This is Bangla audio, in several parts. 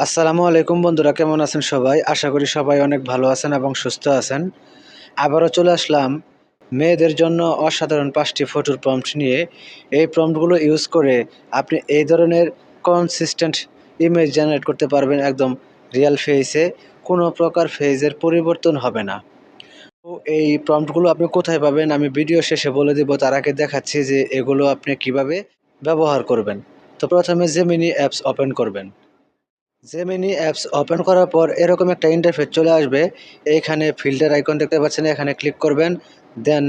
আসসালামু আলাইকুম বন্ধুরা, কেমন আছেন সবাই? আশা করি সবাই অনেক ভালো আছেন এবং সুস্থ আছেন। আবারও চলে আসলাম মেয়েদের জন্য অসাধারণ ৫টি ফটোর প্রম্পট নিয়ে। এই প্রম্পটগুলো ইউজ করে আপনি এই ধরনের কনসিস্টেন্ট ইমেজ জেনারেট করতে পারবেন একদম রিয়াল ফেইসে। কোনো প্রকার ফেইসের পরিবর্তন হবে না। তো এই প্রম্পটগুলো আপনি কোথায় পাবেন আমি ভিডিও শেষে বলে দিব। তার আগে দেখাচ্ছি যে এগুলো আপনি কিভাবে ব্যবহার করবেন। তো প্রথমে জেমিনি অ্যাপস ওপেন করবেন। জেমিনি অ্যাপস ওপেন করার পর এরকম একটা ইন্টারফেস চলে আসবে। এইখানে ফিল্টার আইকন দেখতে পাচ্ছেন, এখানে ক্লিক করবেন, দেন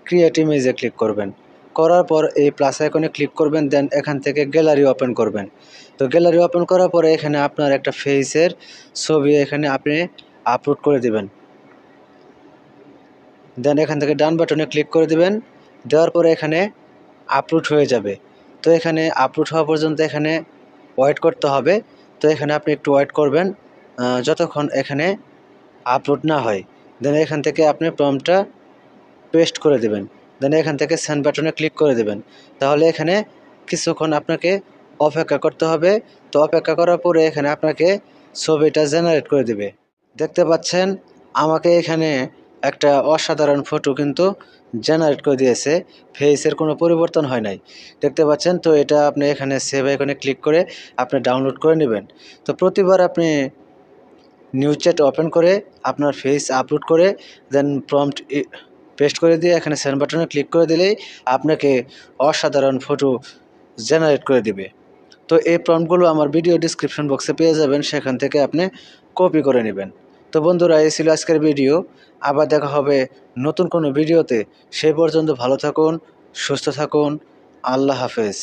ক্রিয়েট ইমেজে ক্লিক করবেন। করার পর এই প্লাস আইকনে ক্লিক করবেন, দেন এখান থেকে গ্যালারি ওপেন করবেন। তো গ্যালারি ওপেন করার পরে এখানে আপনার একটা ফেসের ছবি এখানে আপনি আপলোড করে দিবেন। দেন এখান থেকে ডান বাটনে ক্লিক করে দিবেন। দেওয়ার পরে এখানে আপলোড হয়ে যাবে। তো এখানে আপলোড হওয়া পর্যন্ত এখানে ওয়েট করতে হবে। তো এখানে আপনি একটু ওয়েট করবেন যতক্ষণ এখানে আপলোড না হয়। দেন এখান থেকে আপনি প্রম্পটটা পেস্ট করে দেবেন। দেন এখান থেকে সেন্ড বাটনে ক্লিক করে দেবেন। তাহলে এখানে কিছুক্ষণ আপনাকে অপেক্ষা করতে হবে। তো অপেক্ষা করার পরে এখানে আপনাকে ছবিটা জেনারেট করে দেবে। দেখতে পাচ্ছেন আমাকে এখানে একটা অসাধারণ ফটো কিন্তু জেনারেট করে দিয়েছে। ফেসের কোনো পরিবর্তন হয় নাই। দেখতে পাচ্ছেন? তো এটা আপনি এখানে সেভ আইকনে ক্লিক করে আপনি ডাউনলোড করে নেবেন। তো প্রতিবার আপনি নিউ চ্যাট ওপেন করে আপনার ফেস আপলোড করে দেন প্রম্পট পেস্ট করে দিয়ে এখানে সেন্ড বাটনে ক্লিক করে দিলেই আপনাকে অসাধারণ ফটো জেনারেট করে দিবে। তো এই প্রম্পটগুলো আমার ভিডিও ডেসক্রিপশন বক্সে পেয়ে যাবেন, সেখান থেকে আপনি কপি করে নেবেন। তো বন্ধুরা, এই ছিল আজকের ভিডিও। আবার দেখা হবে নতুন কোনো ভিডিওতে। সেই পর্যন্ত ভালো থাকুন, সুস্থ থাকুন। আল্লাহ হাফেজ।